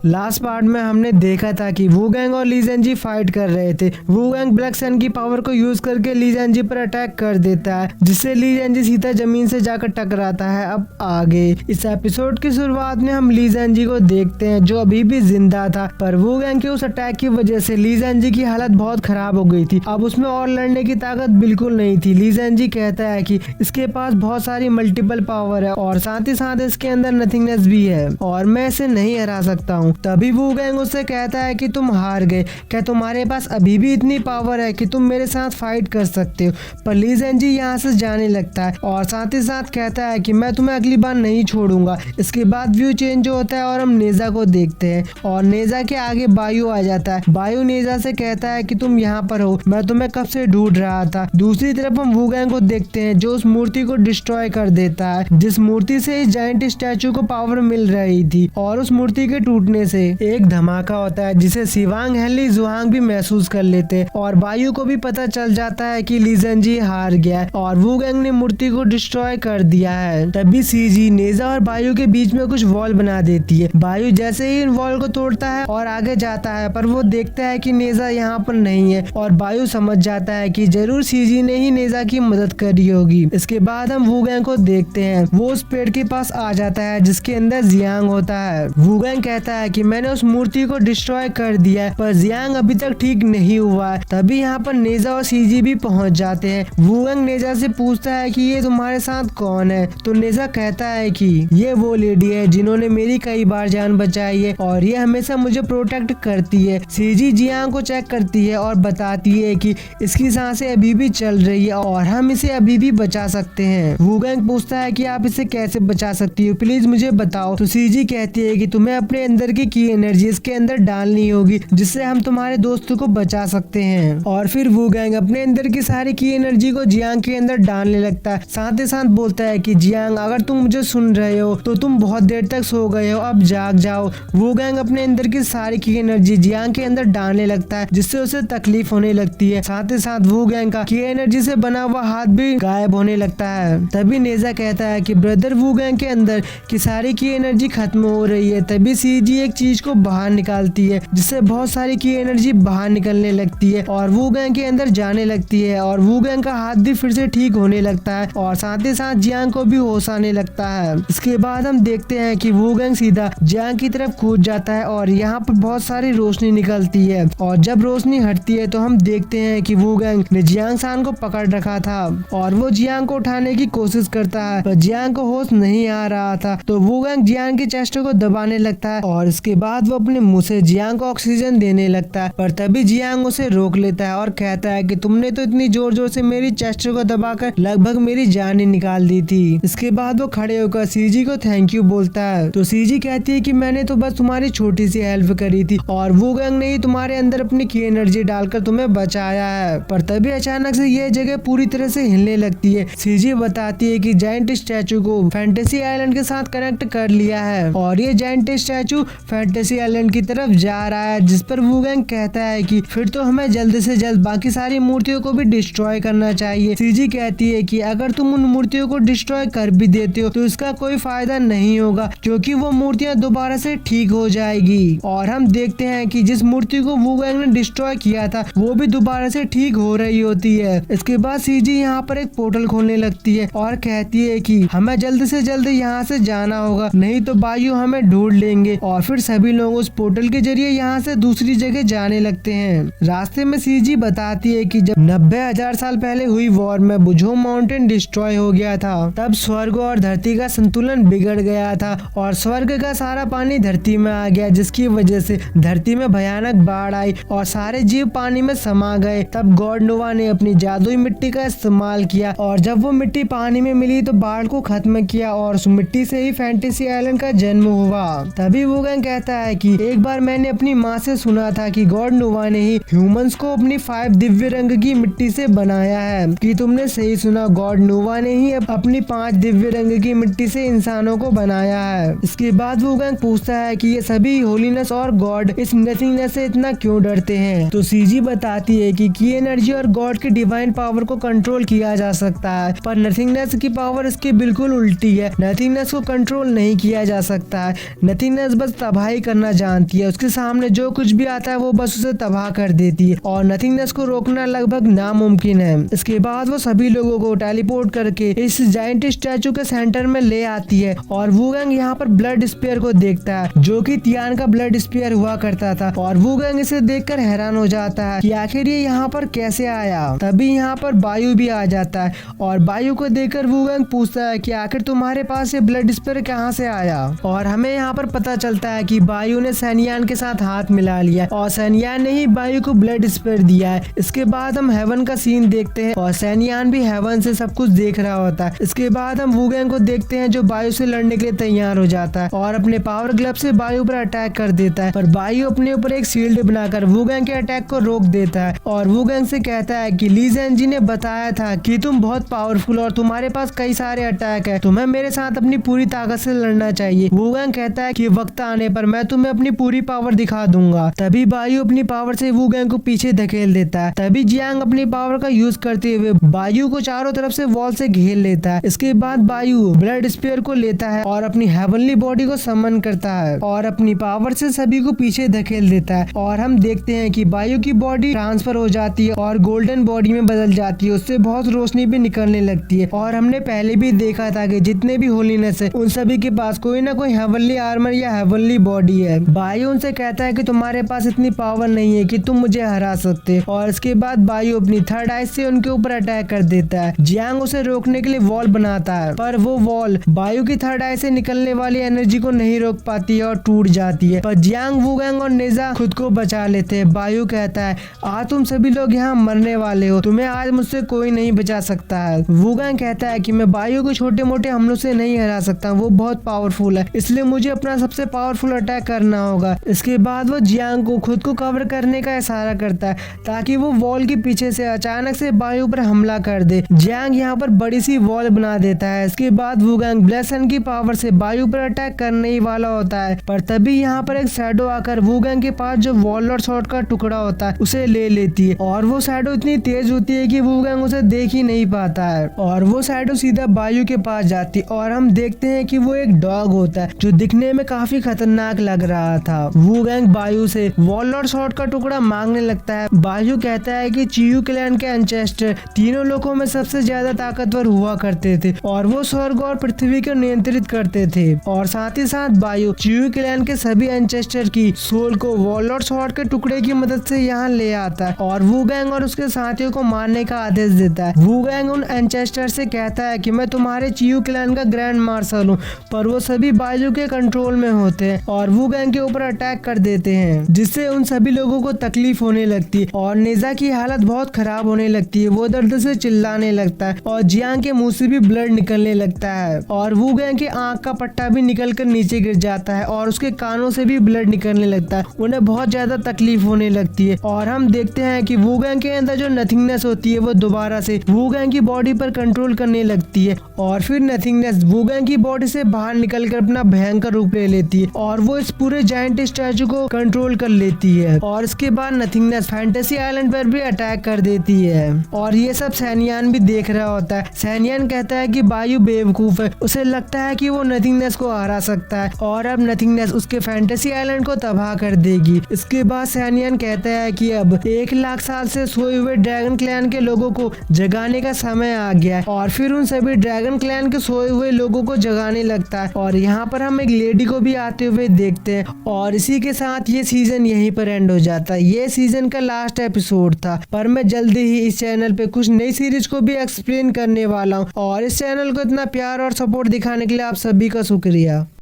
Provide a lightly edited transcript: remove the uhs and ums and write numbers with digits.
Last part में हमने देखा था कि वू गैंग और ली ज़ेन जी फाइट कर रहे थे। वू गैंग ब्लैक सन की पावर को यूज करके ली ज़ेन जी पर अटैक कर देता है, जिससे ली ज़ेन जी सीधा जमीन से जाकर टकराता है। अब आगे इस एपिसोड की शुरुआत में हम ली ज़ेन जी को देखते हैं, जो अभी भी जिंदा था, पर वू गैंग के उस अटैक की वजह से ली ज़ेन जी की हालत बहुत खराब हो गई थी। अब उसमें और लड़ने की ताकत बिल्कुल नहीं थी। ली ज़ेन जी कहता है कि इसके पास बहुत सारी मल्टीपल पावर है और साथ ही साथ इसके अंदर नथिंगनेस भी है और मैं इसे नहीं हरा सकता हूँ। तभी वू गैंग उससे कहता है कि तुम हार गए, क्या तुम्हारे पास अभी भी इतनी पावर है कि तुम मेरे साथ फाइट कर सकते हो? पर ली ज़ेन जी यहाँ से जाने लगता है और साथ ही साथ कहता है कि मैं तुम्हें अगली बार नहीं छोड़ूंगा। इसके बाद व्यू चेंज होता है और हम नेजा को देखते हैं और नेजा के आगे बायू आ जाता है। बायू नेजा से कहता है कि तुम यहाँ पर हो, मैं तुम्हें कब से ढूंढ रहा था। दूसरी तरफ हम वू गैंग को देखते हैं, जो उस मूर्ति को डिस्ट्रॉय कर देता है, जिस मूर्ति से इस जायंट स्टैचू को पावर मिल रही थी। और उस मूर्ति के टूटने से एक धमाका होता है, जिसे शिवांग, हेनली, जुहांग भी महसूस कर लेते हैं और बायू को भी पता चल जाता है कि ली ज़ेन जी हार गया है और वू गैंग ने मूर्ति को डिस्ट्रॉय कर दिया है। तभी सीजी नेजा और बायू के बीच में कुछ वॉल बना देती है। बायू जैसे ही इन वॉल को तोड़ता है और आगे जाता है, पर वो देखता है कि नेजा यहाँ पर नहीं है और बायू समझ जाता है कि जरूर सीजी ने ही नेजा की मदद करी होगी। इसके बाद हम वू गैंग को देखते हैं, वो उस पेड़ के पास आ जाता है जिसके अंदर जियांग होता है। वू गैंग कहता है कि मैंने उस मूर्ति को डिस्ट्रॉय कर दिया है, पर जियांग अभी तक ठीक नहीं हुआ है। तभी यहाँ पर नेजा और सीजी भी पहुँच जाते हैं। वू गैंग नेजा से पूछता है कि ये तुम्हारे साथ कौन है, तो नेजा कहता है कि ये वो लेडी है जिन्होंने मेरी कई बार जान बचाई है और ये हमेशा मुझे प्रोटेक्ट करती है। सीजी जियांग को चेक करती है और बताती है कि इसकी सांसें अभी भी चल रही है और हम इसे अभी भी बचा सकते हैं। वू गैंग पूछता है कि आप इसे कैसे बचा सकती हो, प्लीज मुझे बताओ। तो सीजी कहती है कि तुम्हें अपने अंदर की एनर्जी इसके अंदर डालनी होगी, जिससे हम तुम्हारे दोस्त को बचा सकते हैं। और फिर वू गैंग अपने अंदर की सारी की एनर्जी को जियांग के अंदर डालने लगता है। साथ ही साथ बोलता है कि जियांग, अगर तुम मुझे सुन रहे हो तो तुम बहुत देर तक सो गए हो, अब जाग जाओ। वू गैंग अपने अंदर की सारी की एनर्जी जियांग के अंदर डालने लगता है, जिससे उसे तकलीफ होने लगती है। साथ ही साथ वू गैंग का की एनर्जी से बना हुआ हाथ भी गायब होने लगता है। तभी नेजा कहता है कि ब्रदर, वू गैंग के अंदर की सारी की एनर्जी खत्म हो रही है। तभी सीजी एक चीज को बाहर निकालती है, जिससे बहुत सारी की एनर्जी बाहर निकलने लगती है और वू गैंग के अंदर जाने लगती है और वू गैंग का हाथ भी फिर से ठीक होने लगता है और साथ ही साथ जियांग को भी होश आने लगता है। इसके बाद हम देखते हैं कि वू गैंग सीधा जियांग की तरफ कूद जाता है और यहाँ पर बहुत सारी रोशनी निकलती है और जब रोशनी हटती है तो हम देखते हैं कि वू गैंग ने जियांग सान को पकड़ रखा था और वो जियांग को उठाने की कोशिश करता है, पर जियांग को होश नहीं आ रहा था। तो वू गैंग जियांग की चेस्ट को दबाने लगता है और इसके बाद वो अपने मुंह से जियांग को ऑक्सीजन देने लगता है, पर तभी जियांग उसे रोक लेता है और कहता है कि तुमने तो इतनी जोर जोर से मेरी चेस्ट को दबाकर लगभग मेरी जान ही निकाल दी थी। इसके बाद वो खड़े होकर सीजी को थैंक यू बोलता है। तो सीजी कहती है कि मैंने तो बस तुम्हारी छोटी सी हेल्प करी थी और वू गैंग ने ही तुम्हारे अंदर अपनी की एनर्जी डालकर तुम्हें बचाया है। पर तभी अचानक से यह जगह पूरी तरह से हिलने लगती है। सीजी बताती है कि जायंट स्टैचू को फैंटेसी आइलैंड के साथ कनेक्ट कर लिया है और ये जायंट स्टैचू फैंटेसी आइलैंड की तरफ जा रहा है, जिस पर वू गैंग कहता है कि फिर तो हमें जल्द से जल्द बाकी सारी मूर्तियों को भी डिस्ट्रॉय करना चाहिए। सीजी कहती है कि अगर तुम उन मूर्तियों को डिस्ट्रॉय कर भी देते हो तो इसका कोई फायदा नहीं होगा, क्योंकि वो मूर्तियां दोबारा से ठीक हो जाएगी। और हम देखते हैं कि जिस मूर्ति को वू गैंग ने डिस्ट्रॉय किया था वो भी दोबारा से ठीक हो रही होती है। इसके बाद सीजी यहाँ पर एक पोर्टल खोलने लगती है और कहती है कि हमें जल्द से जल्द यहाँ से जाना होगा, नहीं तो बायू हमें ढूंढ लेंगे। और फिर सभी लोग उस पोर्टल के जरिए यहाँ से दूसरी जगह जाने लगते हैं। रास्ते में सीजी बताती है कि जब 90,000 साल पहले हुई वॉर में बुझोम माउंटेन डिस्ट्रॉय हो गया था, तब स्वर्ग और धरती का संतुलन बिगड़ गया था और स्वर्ग का सारा पानी धरती में आ गया, जिसकी वजह से धरती में भयानक बाढ़ आई और सारे जीव पानी में समा गए। तब गॉड नोवा ने अपनी जादुई मिट्टी का इस्तेमाल किया और जब वो मिट्टी पानी में मिली तो बाढ़ को खत्म किया और उस मिट्टी से ही फैंटेसी आइलैंड का जन्म हुआ। तभी वू गैंग कहता है कि एक बार मैंने अपनी माँ से सुना था कि गॉड नोवा ने ही ह्यूमंस को अपनी 5 दिव्य रंग की मिट्टी से बनाया है। कि तुमने सही सुना, गॉड नोवा ने ही अपनी 5 दिव्य रंग की मिट्टी से इंसानों को बनाया है। इसके बाद वू गैंग पूछता है कि ये सभी होलीनेस और गॉड इस नथिंगनेस से इतना क्यों डरते हैं। तो सीजी बताती है कि की एनर्जी और गॉड की डिवाइन पावर को कंट्रोल किया जा सकता है, पर नथिंगनेस की पावर इसकी बिल्कुल उल्टी है। नथिंगनेस को कंट्रोल नहीं किया जा सकता है। नथिंगनेस बस तब तबाही करना जानती है। उसके सामने जो कुछ भी आता है वो बस उसे तबाह कर देती है और नथिंगनेस को रोकना लगभग नामुमकिन है। इसके बाद वो सभी लोगों को टेलीपोर्ट करके इस जायंट स्टैचू के सेंटर में ले आती है और वूगैंग यहाँ पर ब्लड स्पेयर को देखता है जो कि तियान का ब्लड स्पेयर हुआ करता था और वूगैंग इसे देखकर हैरान हो जाता है कि आखिर ये यहाँ पर कैसे आया। तभी यहाँ पर बायू भी आ जाता है और बायू को देखकर वूगैंग पूछता है कि आखिर तुम्हारे पास ये ब्लड स्पेयर कहाँ से आया। और हमें यहाँ पर पता चलता है कि बायू ने सैनियान के साथ हाथ मिला लिया और सैनियान ने ही बायू को ब्लड स्पेयर दिया है। इसके बाद हम हेवन का सीन देखते हैं और सैनियान भी हेवन से सब कुछ देख रहा होता है। इसके बाद हम वूगैंग को देखते हैं जो बायू से लड़ने के लिए तैयार हो जाता है और अपने पावर ग्लव से बायू पर अटैक कर देता है, पर बायू अपने ऊपर एक शील्ड बनाकर वूगैंग के अटैक को रोक देता है और वूगैंग से कहता है कि ली ज़ेन जी ने बताया था कि तुम बहुत पावरफुल और तुम्हारे पास कई सारे अटैक है, तुम्हें मेरे साथ अपनी पूरी ताकत से लड़ना चाहिए। वूगैंग कहता है कि वक्त आने पर मैं तुम्हें अपनी पूरी पावर दिखा दूंगा। तभी बायू अपनी पावर से वूगैंग को पीछे धकेल देता है। तभी जियांग अपनी पावर का यूज करते हुए बायू को चारों तरफ से वॉल से घेर लेता है। इसके बाद बायू ब्लड स्पेयर को लेता है और अपनी हेवनली बॉडी को समन करता है और अपनी पावर से सभी को पीछे धकेल देता है और हम देखते हैं कि बायू की बॉडी ट्रांसफर हो जाती है और गोल्डन बॉडी में बदल जाती है। उससे बहुत रोशनी भी निकलने लगती है और हमने पहले भी देखा था कि जितने भी होलीनेस है उन सभी के पास कोई ना कोई हेवनली आर्मर या हेवनली बॉडी है। बायू उनसे कहता है कि तुम्हारे पास इतनी पावर नहीं है कि तुम मुझे हरा सकते और इसके बाद बायू अपनी थर्ड आई से उनके ऊपर अटैक कर देता है। जियांग उसे रोकने के लिए वॉल बनाता है पर वो वॉल बायू की थर्ड आई से निकलने वाली एनर्जी को नहीं रोक पाती है और टूट जाती है, पर जियांग, वूगैंग और नेजा खुद को बचा लेते हैं। बायू कहता है आज तुम सभी लोग यहाँ मरने वाले हो, तुम्हें आज मुझसे कोई नहीं बचा सकता है। वूगैंग कहता है कि मैं बायू को छोटे मोटे हमलों से नहीं हरा सकता, वो बहुत पावरफुल है, इसलिए मुझे अपना सबसे पावरफुल अटैक करना होगा। इसके बाद वो जियांग को खुद को कवर करने का इशारा करता है ताकि वो वॉल के पीछे से अचानक से बायू पर हमला कर दे। जियांग यहाँ पर बड़ी सी वॉल बना देता है। इसके बाद वूगैंग ब्लैक सन की पावर से बायू पर अटैक करने ही वाला होता है, पर तभी यहाँ पर एक शैडो आकर वूगैंग के पास जो वॉलर शॉट का टुकड़ा होता है उसे ले लेती है और वो शैडो इतनी तेज होती है कि वूगैंग उसे देख ही नहीं पाता है और वो शैडो सीधा बायू के पास जाती है और हम देखते हैं कि वो एक डॉग होता है जो दिखने में काफी खतरनाक लग रहा था। वूगैंग बायू से वॉलर शॉट का टुकड़ा मांगने लगता है। बायू कहता है कि चियू क्लैन के एंसेस्टर तीनों लोगों में सबसे ज्यादा ताकतवर हुआ करते थे और वो स्वर्ग और पृथ्वी को नियंत्रित करते थे और साथ ही साथ बायू चियू क्लैन के सभी एंसेस्टर की सोल को वॉलर शॉट के टुकड़े की मदद से यहाँ ले आता है और वूगैंग और उसके साथियों को मारने का आदेश देता है। वूगैंग उन एंसेस्टर से कहता है कि मैं तुम्हारे चियू क्लैन का ग्रैंड मार्शल हूँ, पर वो सभी बायू के कंट्रोल में होते हैं और वूगैंग के ऊपर अटैक कर देते हैं जिससे उन सभी लोगों को तकलीफ होने लगती है और नेजा की हालत बहुत खराब होने लगती है। वो दर्द से चिल्लाने लगता है और जियांग के मुंह से भी ब्लड निकलने लगता है और वूगैंग के आंख का पट्टा भी निकल कर नीचे गिर जाता है और उसके कानों से भी ब्लड निकलने लगता है। उन्हें बहुत ज्यादा तकलीफ होने लगती है और हम देखते हैं कि वूगैंग के अंदर जो नथिंगनेस होती है वो दोबारा से वूगैंग की बॉडी पर कंट्रोल करने लगती है और फिर नथिंगनेस वूगैंग की बॉडी से बाहर निकलकर अपना भयंकर रूप ले लेती है और वो इस पूरे जायंट स्टैचू को कंट्रोल कर लेती है और इसके बाद नथिंगनेस फैंटेसी आइलैंड पर भी अटैक कर देती है और ये सब सैनियान भी देख रहा होता है। सैनियान कहता है कि बायू बेवकूफ है, उसे लगता है कि वो नथिंगनेस को हरा सकता है और अब नथिंगनेस उसके फैंटेसी आइलैंड को तबाह कर देगी। इसके बाद सैनियान कहता है कि अब 1 लाख साल से सोए हुए ड्रैगन क्लैन के लोगों को जगाने का समय आ गया और फिर उन सभी ड्रैगन क्लैन के सोए हुए लोगों को जगाने लगता है और यहाँ पर हम एक लेडी को भी आते हुए देखते हैं और इसी के साथ ये सीजन यहीं पर एंड हो जाता है। ये सीजन का लास्ट एपिसोड था, पर मैं जल्दी ही इस चैनल पे कुछ नई सीरीज को भी एक्सप्लेन करने वाला हूँ और इस चैनल को इतना प्यार और सपोर्ट दिखाने के लिए आप सभी का शुक्रिया।